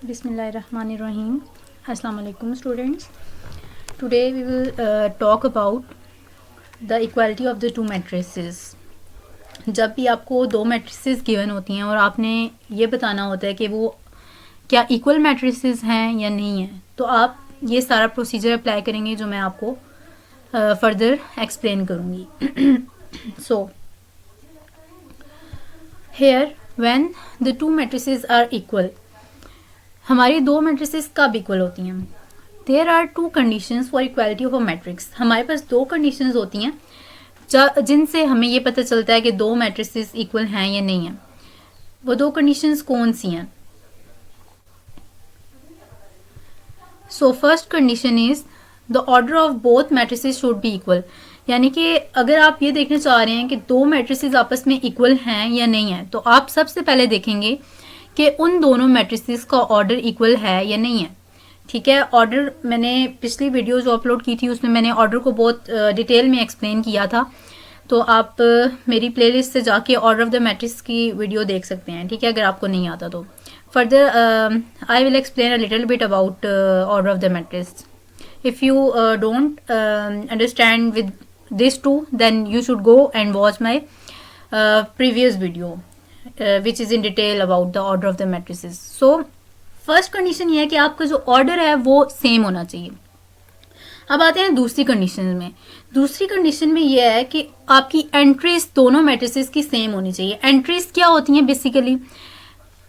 Bismillahirrahmanirrahim. Assalamu alaikum students. Today we will talk about the equality of the two matrices. जब भी आपको दो matrices given होती हैं और आपने ये बताना होता है कि वो क्या इक्वल मैट्रिसेस हैं या नहीं हैं, तो आप ये सारा प्रोसीजर अप्लाई करेंगे जो मैं आपको फर्दर एक्सप्लेन करूँगी. So here when the two matrices are equal, हमारी दो मैट्रिसेस कब इक्वल होती हैं? There are two conditions for equality of a matrix. हमारे पास दो कंडीशंस होती हैं जिनसे हमें ये पता चलता है कि दो मैट्रिसेस इक्वल हैं या नहीं हैं. वो दो कंडीशंस कौन सी हैं? So first condition is the order of both matrices should be equal. यानी कि अगर आप ये देखना चाह रहे हैं कि दो मैट्रिसेस आपस में इक्वल हैं या नहीं है, तो आप सबसे पहले देखेंगे कि उन दोनों मैट्रिसेस का ऑर्डर इक्वल है या नहीं है. ठीक है, ऑर्डर मैंने पिछली वीडियो जो अपलोड की थी उसमें मैंने ऑर्डर को बहुत डिटेल में एक्सप्लेन किया था, तो आप मेरी प्लेलिस्ट से जाके ऑर्डर ऑफ द मैट्रिक्स की वीडियो देख सकते हैं. ठीक है, अगर आपको नहीं आता तो further I will explain a little bit about order of the matrix. If you don't understand with this too, then you should go and watch my previous video which is in detail about the order of the matrices. So first condition ये है कि आपका जो order है वो same होना चाहिए. अब आते हैं दूसरी कंडीशन में. दूसरी कंडीशन में ये है कि आपकी एंट्रीज दोनों मैट्रिसेस की सेम होनी चाहिए. एंट्रीज क्या होती हैं? बेसिकली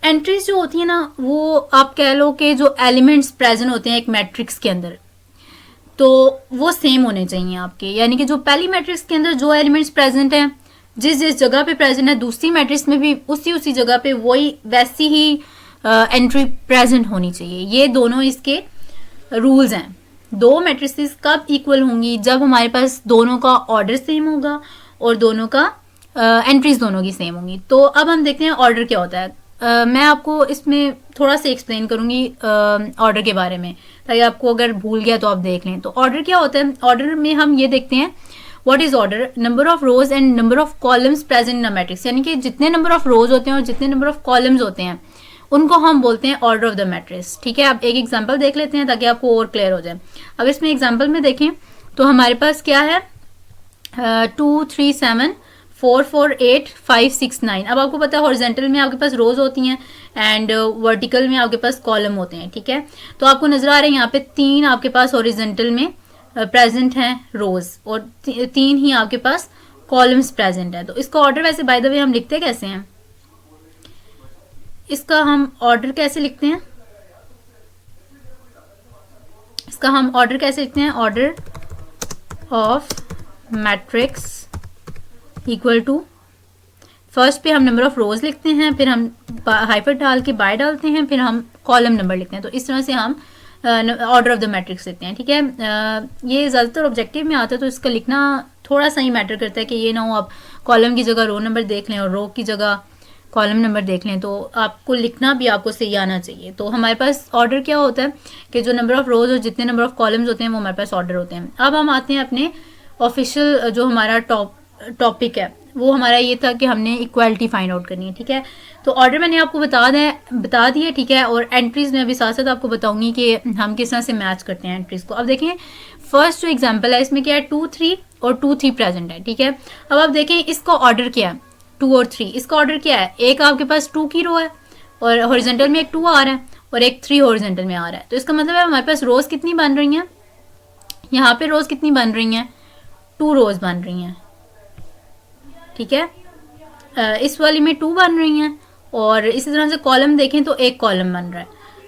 एंट्रीज जो होती है ना, वो आप कह लो कि जो एलिमेंट्स प्रेजेंट होते हैं एक मैट्रिक्स के अंदर, तो वो सेम होने चाहिए आपके. यानी कि जो पहली मैट्रिक्स के अंदर जो एलिमेंट्स प्रेजेंट हैं, जिस जगह पे प्रेजेंट है, दूसरी मैट्रिक्स में भी उसी जगह पे वही वैसी ही एंट्री प्रेजेंट होनी चाहिए. ये दोनों इसके रूल्स हैं. दो मैट्रिसेस कब इक्वल होंगी? जब हमारे पास दोनों का ऑर्डर सेम होगा और दोनों का एंट्रीज दोनों की सेम होंगी. तो अब हम देखते हैं ऑर्डर क्या होता है. मैं आपको इसमें थोड़ा सा एक्सप्लेन करूंगी ऑर्डर के बारे में, ताकि आपको अगर भूल गया तो आप देख लें. तो ऑर्डर क्या होता है? ऑर्डर में हम ये देखते हैं what is order, number of rose and number of columns present in a matrix. यानी कि जितने नंबर ऑफ रोज होते हैं और जितने नंबर ऑफ कॉलम्स होते हैं उनको हम बोलते हैं ऑर्डर ऑफ द मैट्रिक्स. ठीक है, आप एक एग्जांपल देख लेते हैं ताकि आपको और क्लियर हो जाए. अब इसमें एग्जांपल में देखें तो हमारे पास क्या है? 2 3 7 4 4 8 5 6 9. अब आपको पता है हॉरिजॉन्टल में आपके पास रोज होती हैं एंड वर्टिकल में आपके पास कॉलम होते हैं. ठीक है, तो आपको नजर आ रहे हैं यहाँ पे तीन आपके पास हॉरिजॉन्टल में प्रेजेंट हैं रोज और तीन ही आपके पास कॉलम्स प्रेजेंट है. तो इसका ऑर्डर वैसे बाय द वे हम लिखते कैसे हैं? इसका हम ऑर्डर कैसे लिखते हैं? इसका हम ऑर्डर कैसे लिखते हैं? Order of matrix equal to, first पे हम नंबर ऑफ रोज लिखते हैं, फिर हम हाइफन डाल के बाय डालते हैं, फिर हम कॉलम नंबर लिखते हैं. तो इस तरह से हम ऑर्डर ऑफ द मैट्रिक्स लेते हैं. ठीक है, ये ज़्यादातर ऑब्जेक्टिव में आता है तो इसका लिखना थोड़ा सा ही मैटर करता है कि ये ना हो आप कॉलम की जगह रो नंबर देख लें और रो की जगह कॉलम नंबर देख लें. तो आपको लिखना भी आपको सही आना चाहिए. तो हमारे पास ऑर्डर क्या होता है कि जो नंबर ऑफ रोज और जितने नंबर ऑफ कॉलम्स होते हैं वो हमारे पास ऑर्डर होते हैं. अब हम आते हैं अपने ऑफिशियल जो हमारा टॉपिक है, वो हमारा ये था कि हमने इक्वालिटी फाइंड आउट करनी है. ठीक है, तो ऑर्डर मैंने आपको बता दिया. ठीक है, और एंट्रीज में अभी साथ साथ आपको बताऊंगी कि हम किस तरह से मैच करते हैं एंट्रीज को. अब देखें फर्स्ट जो एग्जांपल है इसमें क्या है? 2 3 और 2 3 प्रेजेंट है. ठीक है, अब आप देखें इसका ऑर्डर क्या है? 2 और 3. इसका ऑर्डर क्या है? एक आपके पास 2 की रो है और हॉरिजॉन्टल में एक 2 आ रहा है और एक 3 हॉरिजॉन्टल में आ रहा है. तो इसका मतलब है हमारे पास रोज कितनी बन रही हैं? यहाँ पे रोज कितनी बन रही हैं? 2 रोज बन रही हैं. ठीक है, इस वाली में 2 बन रही हैं और इसी तरह से कॉलम देखें तो एक कॉलम बन रहा है.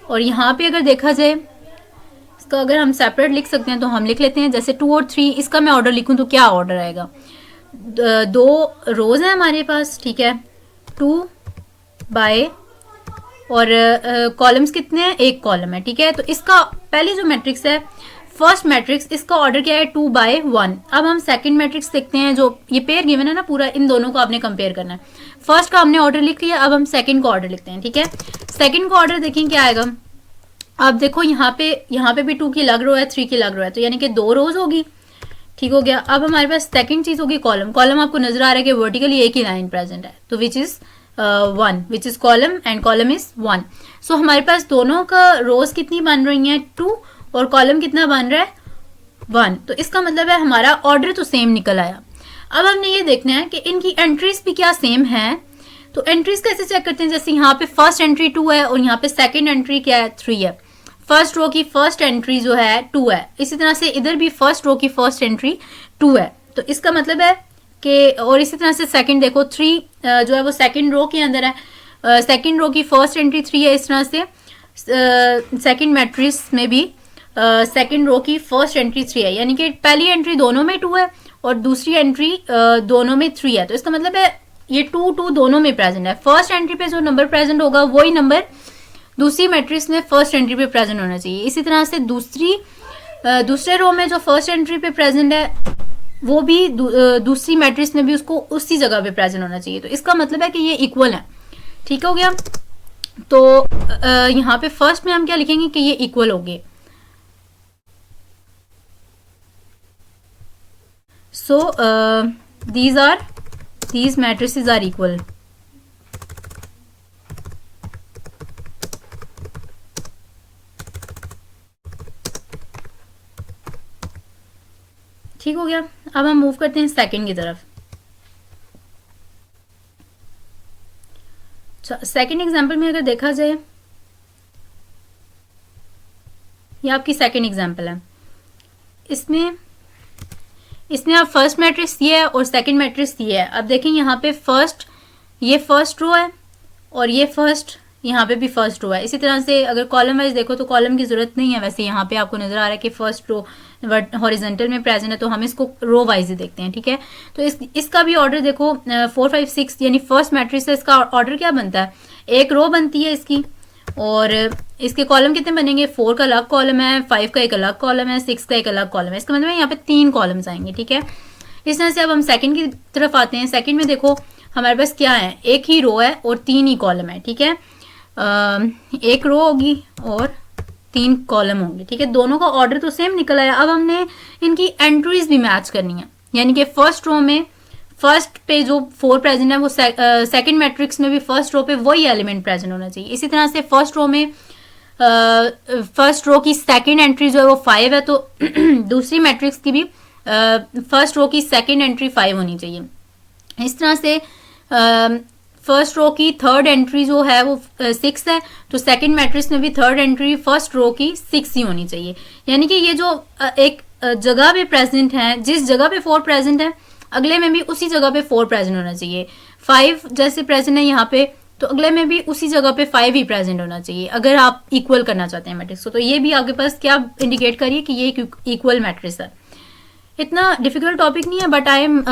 और यहाँ पे अगर देखा जाए इसका अगर हम सेपरेट लिख सकते हैं तो हम लिख लेते हैं. जैसे 2 और 3 इसका मैं ऑर्डर लिखूं तो क्या ऑर्डर आएगा? 2 रोज हैं हमारे पास. ठीक है, 2 बाय और कॉलम्स कितने हैं? एक कॉलम है. ठीक है, तो इसका पहली जो मैट्रिक्स है फर्स्ट मैट्रिक्स, इसका ऑर्डर क्या है? 2 बाय 1. अब हम सेकंड मैट्रिक्स देखते हैं. जो ये पेयर गिवन है ना पूरा, इन दोनों को आपने कंपेयर करना है. फर्स्ट का हमने ऑर्डर लिख लिया, अब हम सेकंड का ऑर्डर लिखते हैं. ठीक है, सेकंड का ऑर्डर देखें क्या आएगा. अब देखो यहाँ पे भी 2 की लग रो है, 3 की लग रो है, तो यानी कि 2 रोज होगी. ठीक हो गया. अब हमारे पास सेकंड चीज होगी कॉलम. कॉलम आपको नजर आ रहा है कि वर्टिकली एक ही लाइन प्रेजेंट है, तो which is 1 which is column and column is 1. सो हमारे पास दोनों का रोज कितनी बन रही हैं 2 और कॉलम कितना बन रहा है 1. तो इसका मतलब है हमारा ऑर्डर तो सेम निकल आया. अब हमने ये देखना है कि इनकी एंट्रीज भी क्या सेम है. तो एंट्रीज कैसे चेक करते हैं, जैसे यहाँ पे फर्स्ट एंट्री 2 है और यहाँ पे सेकंड एंट्री क्या है 3 है. फर्स्ट रो की फर्स्ट एंट्री जो है 2 है, इसी तरह से इधर भी फर्स्ट रो की फर्स्ट एंट्री 2 है. तो इसका मतलब है कि, और इसी तरह से सेकंड देखो 3 जो है वो सेकंड रो के अंदर है. सेकंड रो की फर्स्ट एंट्री 3 है. इस तरह से सेकंड मैट्रिक्स में भी सेकंड रो की फर्स्ट एंट्री 3 है, यानी कि पहली एंट्री दोनों में 2 है और दूसरी एंट्री दोनों में 3 है. तो इसका मतलब है ये 2 2 दोनों में प्रेजेंट है. फर्स्ट एंट्री पे जो नंबर प्रेजेंट होगा वही नंबर दूसरी मैट्रिक्स में फर्स्ट एंट्री पे प्रेजेंट होना चाहिए. इसी तरह से दूसरे रो में जो फर्स्ट एंट्री पे प्रेजेंट है वो भी दूसरी मैट्रिक्स में भी उसको उसी जगह पे प्रेजेंट होना चाहिए. तो इसका मतलब है कि ये इक्वल है. ठीक हो गया. तो यहाँ पे फर्स्ट में हम क्या लिखेंगे कि ये इक्वल हो गए. सो these matrices are equal. ठीक हो गया. अब हम मूव करते हैं सेकंड की तरफ. सेकंड एग्जांपल में अगर देखा जाए, ये आपकी सेकंड एग्जांपल है. इसमें आप फर्स्ट मैट्रिक्स ये है और सेकंड मैट्रिक्स ये है. अब देखें यहाँ पे ये फर्स्ट रो है और ये फर्स्ट यहाँ पे भी फर्स्ट रो है. इसी तरह से अगर कॉलम वाइज देखो तो कॉलम की जरूरत नहीं है. वैसे यहाँ पे आपको नजर आ रहा है कि फर्स्ट रो हॉरिजॉन्टल में प्रेजेंट है, तो हम इसको रो वाइज ही देखते हैं. ठीक है. तो इसका भी ऑर्डर देखो 4 5 6 यानी फर्स्ट मैट्रिक्स है. इसका ऑर्डर क्या बनता है, एक रो बनती है इसकी और इसके कॉलम कितने बनेंगे, 4 का अलग कॉलम है, 5 का एक अलग कॉलम है, 6 का एक अलग कॉलम है. इसका मतलब यहाँ पे 3 कॉलम्स आएंगे. ठीक है. इस तरह से अब हम सेकंड की तरफ आते हैं. सेकंड में देखो हमारे पास क्या है, एक ही रो है और 3 ही कॉलम है. ठीक है. एक रो होगी और 3 कॉलम होंगे. ठीक है. दोनों का ऑर्डर तो सेम निकल आया. अब हमने इनकी एंट्रीज भी मैच करनी है, यानी कि फर्स्ट रो में फर्स्ट पे जो 4 प्रेजेंट है वो सेकंड मैट्रिक्स में भी फर्स्ट रो पे वही एलिमेंट प्रेजेंट होना चाहिए. इसी तरह से फर्स्ट रो में फर्स्ट रो की सेकंड एंट्री जो है वो 5 है, तो दूसरी मैट्रिक्स की भी फर्स्ट रो की सेकंड एंट्री 5 होनी चाहिए. इस तरह से फर्स्ट रो की थर्ड एंट्री जो है वो 6 है, तो सेकंड मैट्रिक्स में भी थर्ड एंट्री फर्स्ट रो की 6 ही होनी चाहिए. यानी कि ये जो एक जगह पे प्रेजेंट है, जिस जगह पे 4 प्रेजेंट है अगले में भी उसी जगह पे 4 प्रेजेंट होना चाहिए. 5 जैसे प्रेजेंट है यहाँ पे, तो अगले में भी उसी जगह पे 5 ही प्रेजेंट होना चाहिए अगर आप इक्वल करना चाहते हैं मैट्रिक्स को. तो ये भी आपके पास क्या इंडिकेट करिए कि ये इक्वल मैट्रिक्स है. इतना डिफिकल्ट टॉपिक नहीं है, but I am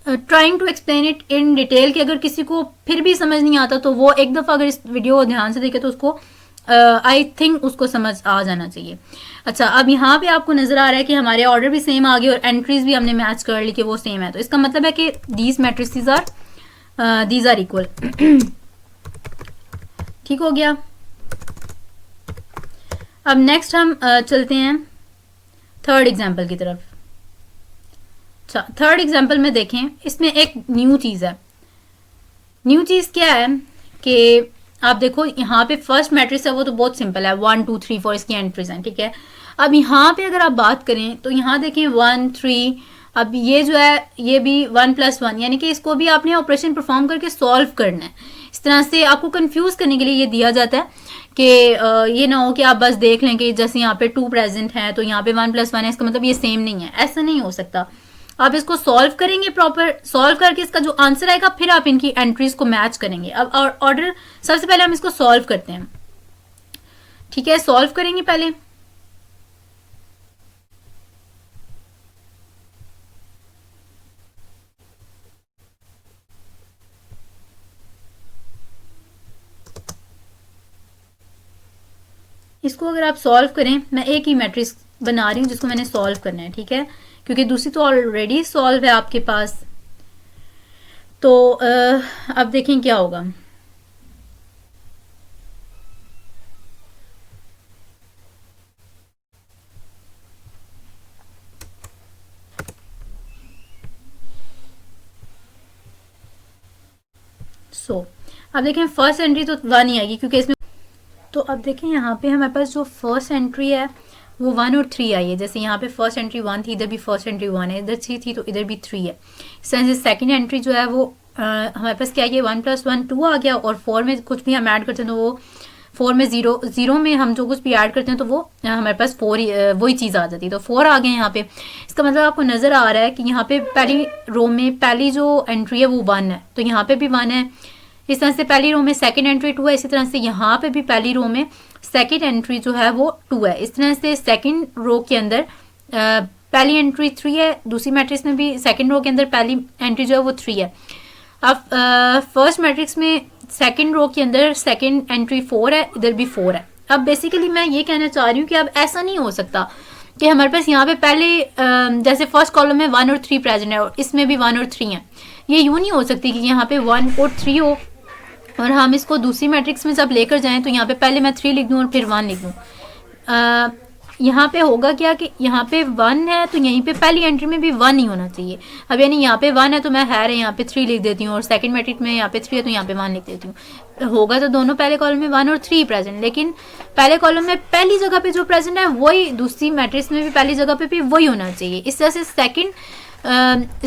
trying to explain it in detail कि अगर किसी को फिर भी समझ नहीं आता तो वो एक दफ़ा अगर इस वीडियो को ध्यान से देखे तो उसको आई थिंक उसको समझ आ जाना चाहिए. अच्छा, अब यहाँ पे आपको नजर आ रहा है कि हमारे ऑर्डर भी सेम आ गए और एंट्रीज भी हमने मैच कर ली कि वो सेम है. तो इसका मतलब है कि दीज मैट्रिसेस आर इक्वल. ठीक हो गया. अब नेक्स्ट हम चलते हैं थर्ड एग्जाम्पल की तरफ. अच्छा, थर्ड एग्जाम्पल में देखें, इसमें एक न्यू चीज है. न्यू चीज क्या है कि आप देखो यहाँ पे फर्स्ट मैट्रिक्स है वो तो बहुत सिंपल है, 1 2 3 4 इसकी एंट्रीज हैं. ठीक है. अब यहाँ पे अगर आप बात करें तो यहाँ देखें 1 3. अब ये जो है ये भी 1 + 1, यानी कि इसको भी आपने ऑपरेशन परफॉर्म करके सॉल्व करना है. इस तरह से आपको कंफ्यूज करने के लिए ये दिया जाता है कि ये ना हो कि आप बस देख लें कि जैसे यहाँ पे 2 प्रेजेंट है तो यहाँ पे 1 + 1 है, इसका मतलब ये सेम नहीं है. ऐसा नहीं हो सकता. आप इसको सॉल्व करेंगे, प्रॉपर सॉल्व करके इसका जो आंसर आएगा फिर आप इनकी एंट्रीज को मैच करेंगे. अब ऑर्डर सबसे पहले हम इसको सॉल्व करते हैं. ठीक है, सॉल्व करेंगे पहले. इसको अगर आप सॉल्व करें, मैं एक ही मैट्रिक्स बना रही हूं जिसको मैंने सॉल्व करना है. ठीक है, क्योंकि दूसरी तो ऑलरेडी सॉल्व है आपके पास. तो अब देखें क्या होगा. अब देखें फर्स्ट एंट्री तो 1 ही आएगी क्योंकि इसमें, तो अब देखें यहाँ पे हमारे पास जो फर्स्ट एंट्री है वो 1 और 3 आई है। जैसे यहाँ पे फर्स्ट एंट्री 1 थी, इधर भी फर्स्ट एंट्री 1 है, इधर 3 थी तो इधर भी 3 है। इस तरह से सेकेंड एंट्री जो है वो हमारे पास क्या है, 1 + 1 2 आ गया, और 4 में कुछ भी हम ऐड करते हैं तो वो 4 में 0 में हम जो कुछ भी ऐड करते हैं तो वो हमारे पास 4 वही चीज़ आ जाती है, तो 4 आ गए यहाँ पे। इसका मतलब आपको नज़र आ रहा है कि यहाँ पे पहली रो में पहली जो एंट्री है वो 1 है, तो यहाँ पे भी 1 है। इस तरह से पहली रो में सेकंड एंट्री 2 है, इसी तरह से यहाँ पे भी पहली रो में सेकंड एंट्री जो है वो 2 है। इस तरह से सेकंड रो के अंदर पहली एंट्री 3 है, दूसरी मैट्रिक्स में भी सेकंड रो के अंदर पहली एंट्री जो है वो 3 है। अब फर्स्ट मैट्रिक्स में सेकंड रो के अंदर सेकंड एंट्री 4 है, इधर भी 4 है। अब बेसिकली मैं ये कहना चाह रही हूँ कि अब ऐसा नहीं हो सकता कि हमारे पास यहाँ पे पहले जैसे फर्स्ट कॉलम में 1 और 3 प्रेजेंट है और इसमें भी 1 और 3 है। ये यूँ नहीं हो सकती कि यहाँ पे 1 और 3 हो और हम इसको दूसरी मैट्रिक्स में जब लेकर जाएं तो यहाँ पे पहले मैं 3 लिख दूँ और फिर 1 लिख दूँ। यहाँ पे होगा क्या कि यहाँ पे 1 है तो यहीं पे पहली एंट्री में भी 1 ही होना चाहिए। अब यानी यहाँ पे 1 है तो मैं है यहाँ पे 3 लिख देती हूँ, और सेकंड मैट्रिक्स में यहाँ पे 3 है तो यहाँ पे 1 लिख देती हूँ। होगा तो दोनों पहले कॉलम में 1 और 3 प्रेजेंट, लेकिन पहले कॉलम में पहली जगह पे जो प्रेजेंट है वही दूसरी मैट्रिक्स में भी पहली जगह पे भी वही होना चाहिए। इस तरह से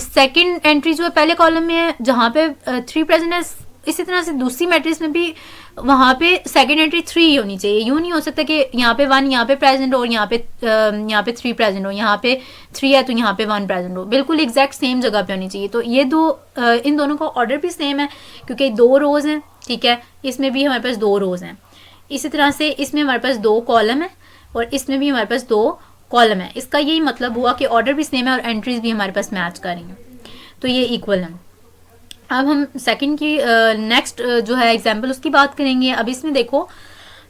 सेकंड एंट्री जो है पहले कॉलम में है जहाँ पे 3 प्रेजेंट है, इसी तरह से दूसरी मैट्रिक्स में भी वहाँ पे सेकंड एंट्री 3 ही होनी चाहिए। यूँ नहीं हो सकता कि यहाँ पे 1 यहाँ पे प्रेजेंट हो और यहाँ पे 3 प्रेजेंट हो, यहाँ पे 3 है तो यहाँ पे 1 प्रेजेंट हो, बिल्कुल एग्जैक्ट सेम जगह पे होनी चाहिए। तो ये इन दोनों का ऑर्डर भी सेम है क्योंकि 2 रोज हैं, ठीक है। इसमें भी हमारे पास 2 रोज हैं, इसी तरह से इसमें हमारे पास 2 कॉलम है और इसमें भी हमारे पास 2 कॉलम है। इसका यही मतलब हुआ कि ऑर्डर भी सेम है और एंट्रीज भी हमारे पास मैच करेंगे, तो ये इक्वल है। अब हम सेकंड की नेक्स्ट जो है एग्जांपल उसकी बात करेंगे। अब इसमें देखो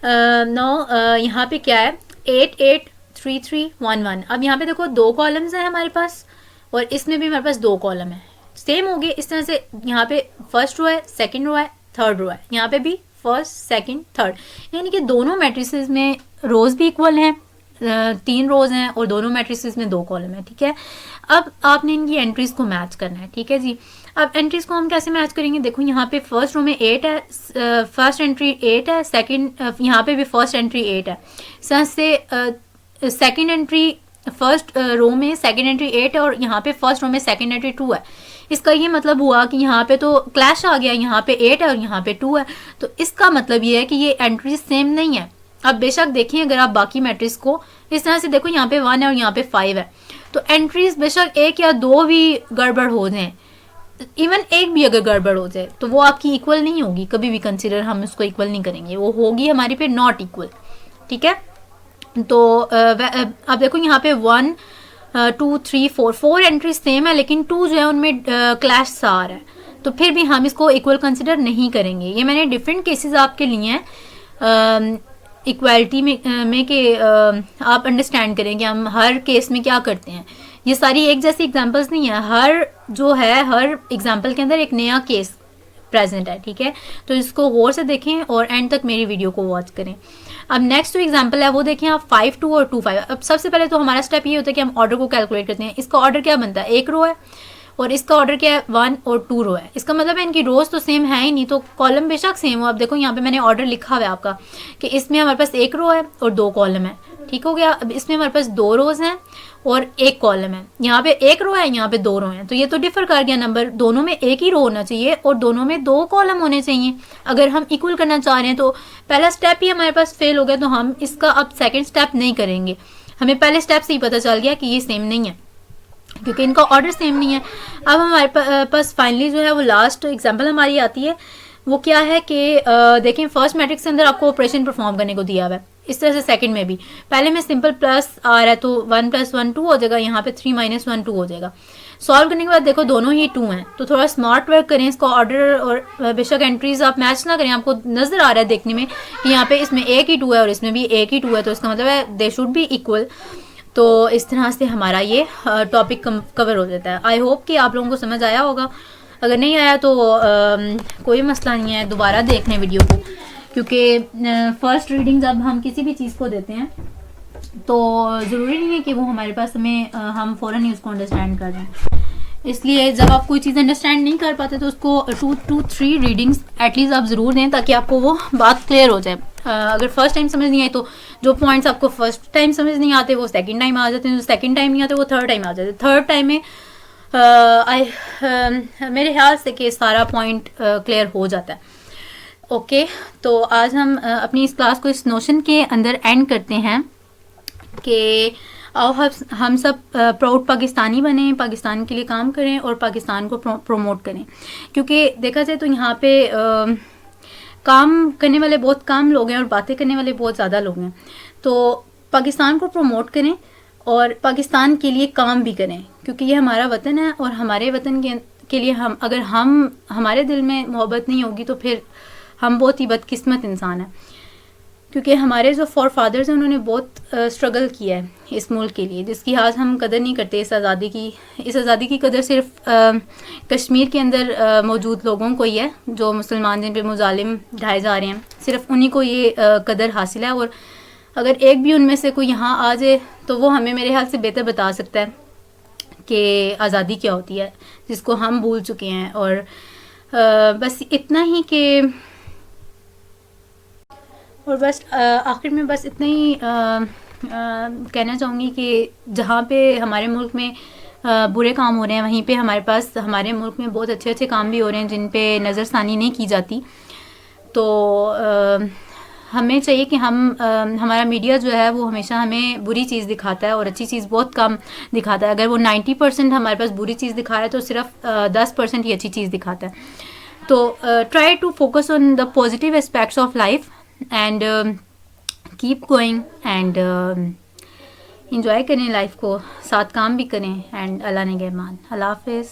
यहाँ पे क्या है 8 8 3 3 1 1। अब यहाँ पे देखो 2 कॉलम्स हैं हमारे पास और इसमें भी हमारे पास 2 कॉलम है, सेम हो गए। इस तरह से यहाँ पे फर्स्ट रो है, सेकंड रो है, थर्ड रो है, यहाँ पे भी फर्स्ट सेकंड थर्ड, यानी कि दोनों मैट्रिसेस में रोज भी इक्वल हैं, 3 रोज हैं और दोनों मैट्रिसेस में 2 कॉलम है, ठीक है। अब आपने इनकी एंट्रीज को मैच करना है, ठीक है जी। अब एंट्रीज को हम कैसे मैच करेंगे, देखो यहाँ पे फर्स्ट रो में 8 है, फर्स्ट एंट्री 8 है, सेकंड यहाँ पे भी फर्स्ट एंट्री 8 है। साथ से सेकंड एंट्री फर्स्ट रो में सेकंड एंट्री 8 है और यहाँ पे फर्स्ट रो में सेकंड एंट्री 2 है। इसका ये मतलब हुआ कि यहाँ पे तो क्लैश आ गया, यहाँ पे 8 है और यहाँ पे 2 है, तो इसका मतलब ये है कि ये एंट्रीज सेम नहीं है। अब बेशक देखें अगर आप बाकी मैट्रिक्स को इस तरह से देखो, यहाँ पे 1 है और यहाँ पे 5 है, तो एंट्रीज बेशक 1 या 2 भी गड़बड़ हो जाए, इवन 1 भी अगर गड़बड़ हो जाए तो वो आपकी इक्वल नहीं होगी, कभी भी कंसिडर हम उसको इक्वल नहीं करेंगे, वो होगी हमारी पे नॉट इक्वल, ठीक है। तो अब देखो यहाँ पे 1 2 3 4 एंट्रीज सेम है, लेकिन 2 जो है उनमें क्लैश सा आ रहा है, तो फिर भी हम इसको इक्वल कंसिडर नहीं करेंगे। ये मैंने डिफरेंट केसेस आपके लिए हैं इक्वालिटी में कि आप अंडरस्टैंड करें कि हम हर केस में क्या करते हैं। ये सारी एक जैसी एग्जांपल्स नहीं है, हर एग्जांपल के अंदर एक नया केस प्रेजेंट है, ठीक है। तो इसको गौर से देखें और एंड तक मेरी वीडियो को वॉच करें। अब नेक्स्ट जो एग्जांपल है वो देखें आप 5 2 और 2 5। अब सबसे पहले तो हमारा स्टेप ये होता है कि हम ऑर्डर को कैलकुलेट करते हैं। इसका ऑर्डर क्या बनता है, 1 रो है और इसका ऑर्डर क्या है 1 और 2 रो है। इसका मतलब है इनकी रोज तो सेम है ही नहीं, तो कॉलम बेशक सेम हो। अब देखो यहाँ पे मैंने ऑर्डर लिखा हुआ है आपका कि इसमें हमारे पास 1 रो है और 2 कॉलम है, ठीक हो गया। अब इसमें हमारे पास 2 रोज हैं और 1 कॉलम है, यहाँ पे 1 रो है, यहाँ पे 2 रो हैं, तो ये तो डिफर कर गया नंबर, दोनों में 1 ही रो होना चाहिए और दोनों में 2 कॉलम होने चाहिए अगर हम इक्वल करना चाह रहे हैं। तो पहला स्टेप ही हमारे पास फेल हो गया, तो हम इसका अब सेकेंड स्टेप नहीं करेंगे। हमें पहले स्टेप से ही पता चल गया कि ये सेम नहीं है क्योंकि इनका ऑर्डर सेम नहीं है। अब हमारे पास फाइनली जो है वो लास्ट एग्जांपल हमारी आती है, वो क्या है कि देखें फर्स्ट मैट्रिक्स के अंदर आपको ऑपरेशन परफॉर्म करने को दिया हुआ है, इस तरह से सेकंड में भी पहले में सिंपल प्लस आ रहा है तो 1 + 1 2 हो जाएगा, यहाँ पे 3 - 1 2 हो जाएगा। सॉल्व करने के बाद देखो दोनों ही 2 हैं, तो थोड़ा स्मार्ट वर्क करें, इसका ऑर्डर और बेशक एंट्रीज आप मैच ना करें। आपको नजर आ रहा है देखने में कि यहाँ पे इसमें 1 ही 2 है और इसमें भी 1 ही 2 है, तो इसका मतलब है दे शुड बी इक्वल। तो इस तरह से हमारा ये टॉपिक कवर हो जाता है। आई होप कि आप लोगों को समझ आया होगा, अगर नहीं आया तो कोई मसला नहीं है, दोबारा देख लें वीडियो को, क्योंकि फर्स्ट रीडिंग जब हम किसी भी चीज़ को देते हैं तो ज़रूरी नहीं है कि वो हमारे पास हम फ़ौरन ही उसको अंडरस्टैंड कर दें। इसलिए जब आप कोई चीज़ अंडरस्टैंड नहीं कर पाते तो उसको 2 to 3 रीडिंग्स एटलीस्ट आप ज़रूर दें ताकि आपको वो बात क्लियर हो जाए। अगर फर्स्ट टाइम समझ नहीं आई तो जो पॉइंट्स आपको फर्स्ट टाइम समझ नहीं आते वो सेकंड टाइम आ जाते हैं, जो सेकंड टाइम नहीं आते वो थर्ड टाइम आ जाते हैं। थर्ड टाइम में मेरे ख्याल से कि सारा पॉइंट क्लियर हो जाता है। ओके, तो आज हम अपनी इस क्लास को इस नोशन के अंदर एंड करते हैं कि आओ हम सब प्राउड पाकिस्तानी बने, पाकिस्तान के लिए काम करें और पाकिस्तान को प्रमोट करें। क्योंकि देखा जाए तो यहाँ पे काम करने वाले बहुत कम लोग हैं और बातें करने वाले बहुत ज़्यादा लोग हैं। तो पाकिस्तान को प्रमोट करें और पाकिस्तान के लिए काम भी करें, क्योंकि ये हमारा वतन है और हमारे वतन के लिए अगर हमारे दिल में मोहब्बत नहीं होगी तो फिर हम बहुत ही बदकिस्मत इंसान हैं। क्योंकि हमारे जो फॉर फादर्स हैं उन्होंने बहुत स्ट्रगल किया है इस मुल्क के लिए, जिसकी आज हम कदर नहीं करते। इस आज़ादी की कदर सिर्फ कश्मीर के अंदर मौजूद लोगों को ही है, जो मुसलमान जिन पे मुजालिम ढाए जा रहे हैं, सिर्फ उन्हीं को ये कदर हासिल है। और अगर एक भी उनमें से कोई यहाँ आ जाए तो वो हमें मेरे ख्याल से बेहतर बता सकता है कि आज़ादी क्या होती है, जिसको हम भूल चुके हैं। और बस इतना ही कि और बस आखिर में बस इतना ही कहना चाहूँगी कि जहाँ पे हमारे मुल्क में बुरे काम हो रहे हैं वहीं पे हमारे मुल्क में बहुत अच्छे अच्छे काम भी हो रहे हैं जिन पे नज़रसानी नहीं की जाती। तो हमें चाहिए कि हमारा मीडिया जो है वो हमेशा हमें बुरी चीज़ दिखाता है और अच्छी चीज़ बहुत कम दिखाता है। अगर वो 90% हमारे पास बुरी चीज़ दिखा रहा है तो सिर्फ 10% ही अच्छी चीज़ दिखाता है। तो try to focus on the positive aspects of life and keep going and enjoy करें लाइफ को, साथ काम भी करें। एंड अल्लाह ने रहमान। अल्लाह हाफिज़।